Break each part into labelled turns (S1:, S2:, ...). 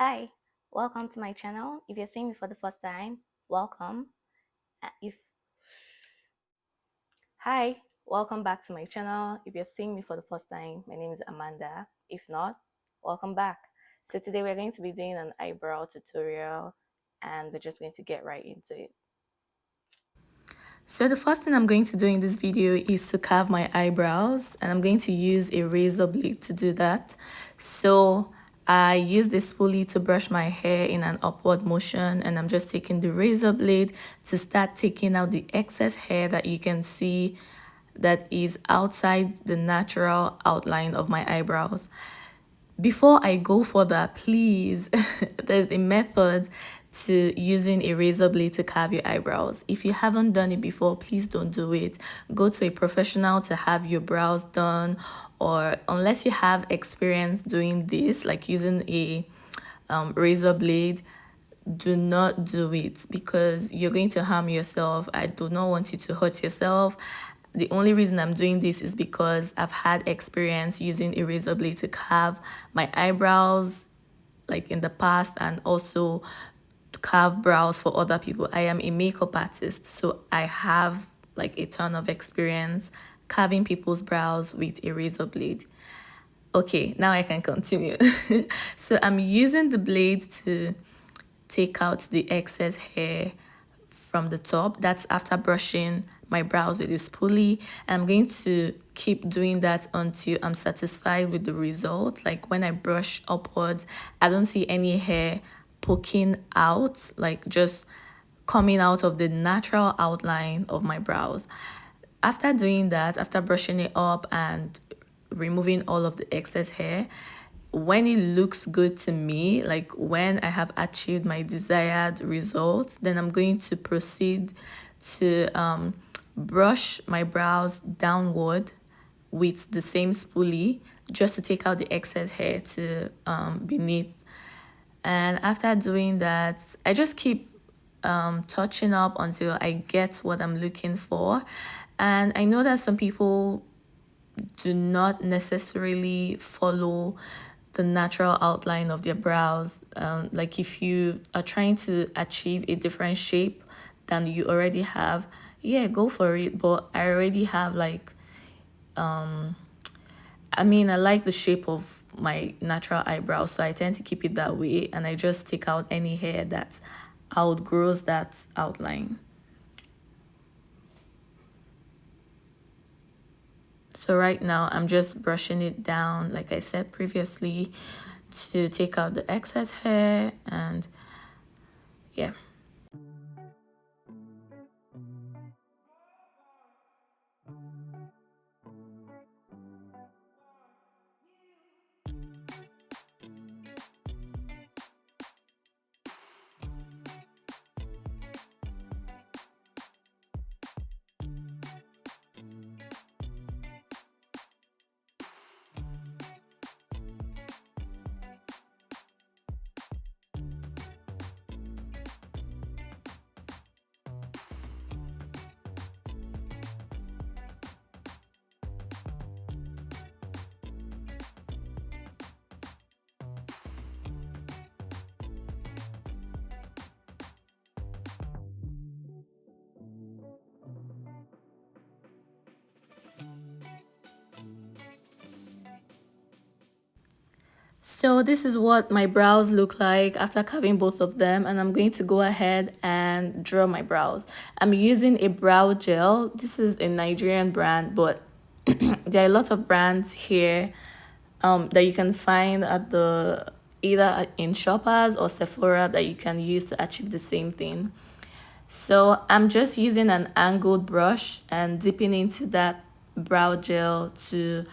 S1: Hi, welcome to my channel. If you're seeing me for the first time, welcome. If Hi, welcome back to my channel. If you're seeing me for the first time, my name is Amanda. If not, welcome back. So today we're going to be doing an eyebrow tutorial and we're just going to get right into it. So the first thing I'm going to do in this video is to carve my eyebrows, and I'm going to use a razor blade to do that. So I use this spoolie to brush my hair in an upward motion, and I'm just taking the razor blade to start taking out the excess hair that you can see that is outside the natural outline of my eyebrows. Before I go further, please, there's a method to using a razor blade to carve your eyebrows. If you haven't done it before, please don't do it. Go to a professional to have your brows done, or unless you have experience doing this, like using a razor blade, do not do it because you're going to harm yourself. I do not want you to hurt yourself. The only reason I'm doing this is because I've had experience using a razor blade to carve my eyebrows like in the past, and also carve brows for other people. I am a makeup artist, so I have like a ton of experience carving people's brows with a razor blade. Okay, now I can continue. So I'm using the blade to take out the excess hair from the top. That's after brushing my brows with a spoolie. I'm going to keep doing that until I'm satisfied with the result. Like when I brush upwards, I don't see any hair poking out, like just coming out of the natural outline of my brows. After doing that, after brushing it up and removing all of the excess hair, when it looks good to me, like when I have achieved my desired result, then I'm going to proceed to brush my brows downward with the same spoolie just to take out the excess hair to beneath. And after doing that, I just keep touching up until I get what I'm looking for. And I know that some people do not necessarily follow the natural outline of their brows. Like if you are trying to achieve a different shape than you already have, yeah, go for it. But I already have like, I like the shape of my natural eyebrows, so I tend to keep it that way, and I just take out any hair that outgrows that outline. So right now I'm just brushing it down, like I said previously, to take out the excess hair, and yeah. So this is what my brows look like after carving both of them, and I'm going to go ahead and draw my brows. I'm using a brow gel. This is a Nigerian brand, but there are a lot of brands here that you can find at the either in Shoppers or Sephora that you can use to achieve the same thing. So I'm just using an angled brush and dipping into that brow gel to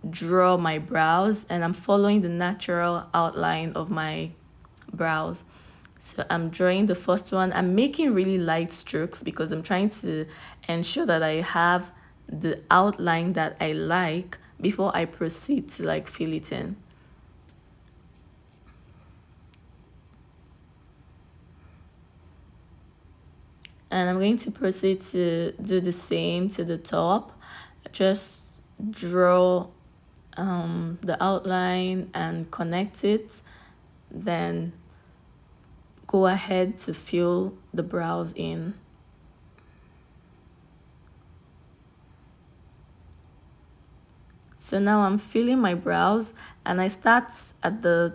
S1: draw my brows, and I'm following the natural outline of my brows. So I'm drawing the first one. I'm making really light strokes because I'm trying to ensure that I have the outline that I like before I proceed to like fill it in. And I'm going to proceed to do the same to the top. Just draw the outline and connect it then go ahead to fill the brows in. So now I'm filling my brows, and I start at the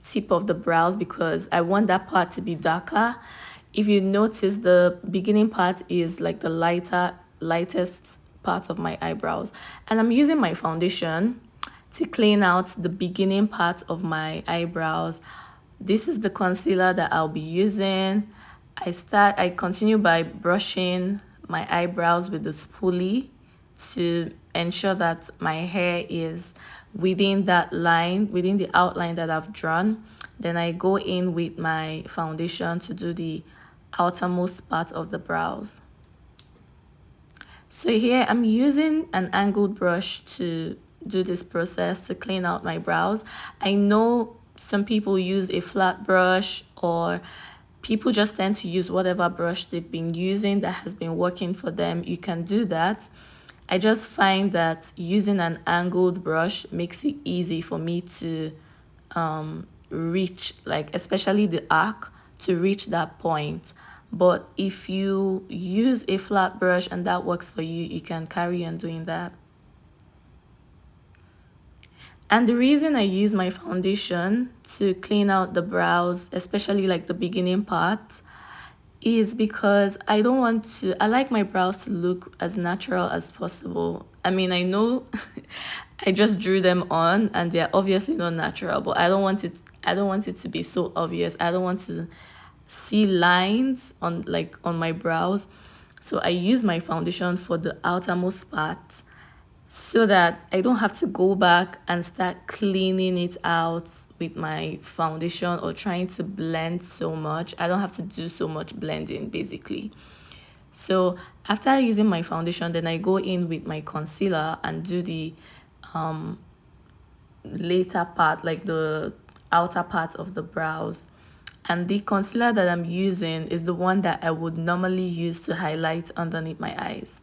S1: tip of the brows because I want that part to be darker. If you notice, the beginning part is like the lightest part of my eyebrows, and I'm using my foundation to clean out the beginning part of my eyebrows. This is the concealer that I'll be using. I continue by brushing my eyebrows with the spoolie to ensure that my hair is within that line, within the outline that I've drawn. Then I go in with my foundation to do the outermost part of the brows. So here I'm using an angled brush to do this process to clean out my brows. I know some people use a flat brush, or people just tend to use whatever brush they've been using that has been working for them. You can do that. I just find that using an angled brush makes it easy for me to reach, like especially the arc, to reach that point. But if you use a flat brush and that works for you, you can carry on doing that. And the reason I use my foundation to clean out the brows, especially like the beginning part, is because I like my brows to look as natural as possible. I mean, I know I just drew them on and they're obviously not natural, but I don't want it to be so obvious. I don't want to see lines on my brows. So I use my foundation for the outermost part so that I don't have to go back and start cleaning it out with my foundation or trying to blend so much. I don't have to do so much blending basically. So after using my foundation, then I go in with my concealer and do the later part, like the outer part of the brows. And the concealer that I'm using is the one that I would normally use to highlight underneath my eyes.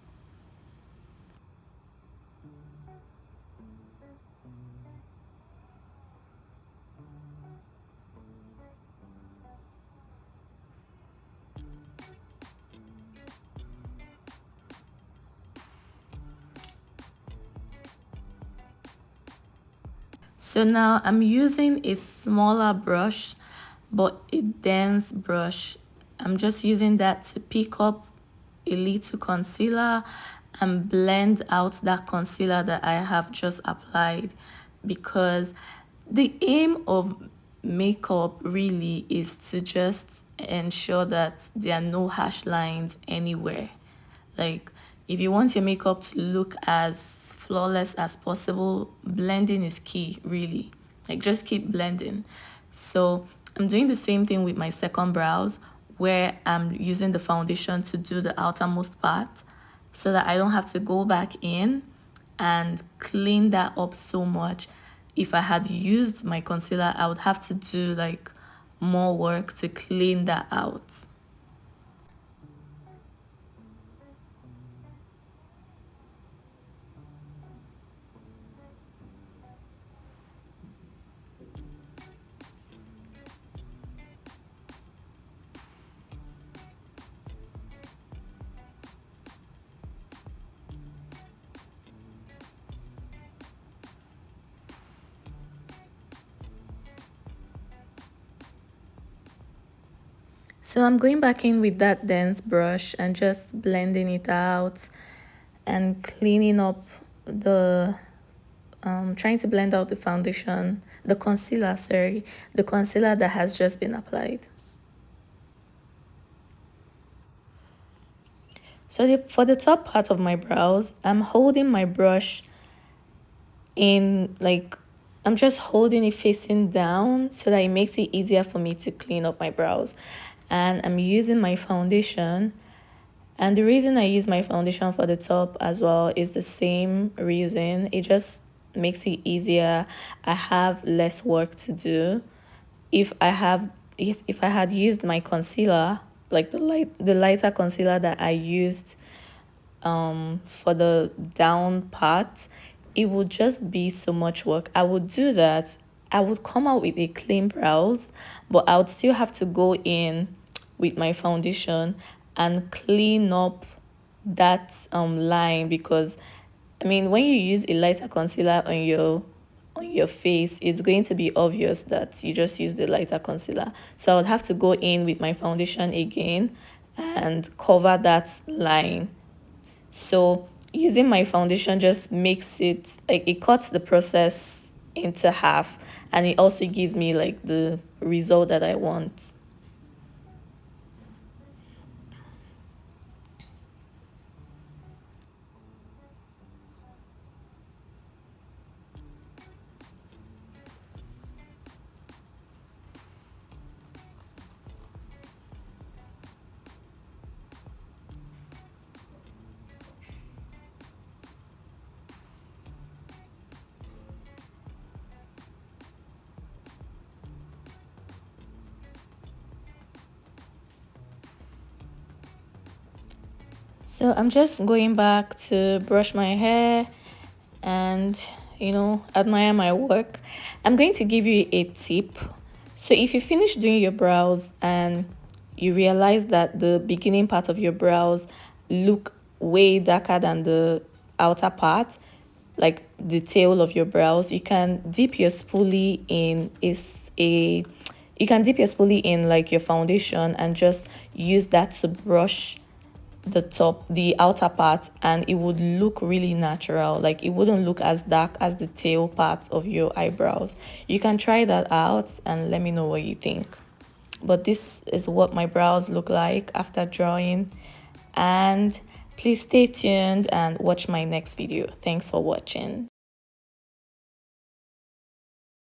S1: So now I'm using a smaller brush, but a dense brush. I'm just using that to pick up a little concealer and blend out that concealer that I have just applied, because the aim of makeup really is to just ensure that there are no harsh lines anywhere. Like, if you want your makeup to look as flawless as possible, blending is key, really. Like, just keep blending. So I'm doing the same thing with my second brows, where I'm using the foundation to do the outermost part so that I don't have to go back in and clean that up so much. If I had used my concealer, I would have to do like more work to clean that out. So I'm going back in with that dense brush and just blending it out and cleaning up the trying to blend out the foundation, the concealer, sorry, the concealer that has just been applied. So for the top part of my brows, I'm holding my brush in, like, I'm just holding it facing down so that it makes it easier for me to clean up my brows. And I'm using my foundation. And the reason I use my foundation for the top as well is the same reason. It just makes it easier. I have less work to do. If I had used my concealer, like the lighter concealer that I used for the down part, it would just be so much work. I would do that I would come out with a clean brows, but I would still have to go in with my foundation and clean up that line, because I mean, when you use a lighter concealer on your face, it's going to be obvious that you just use the lighter concealer. So I would have to go in with my foundation again and cover that line. So using my foundation just makes it like it cuts the process into half, and it also gives me like the result that I want. So I'm just going back to brush my hair and, admire my work. I'm going to give you a tip. So if you finish doing your brows and you realize that the beginning part of your brows look way darker than the outer part, like the tail of your brows, you can dip your spoolie in a you can dip your spoolie in like your foundation and just use that to brush the outer part, and it would look really natural. Like it wouldn't look as dark as the tail part of your eyebrows. You can try that out and let me know what you think. But this is what my brows look like after drawing, and please stay tuned and watch my next video. Thanks for watching.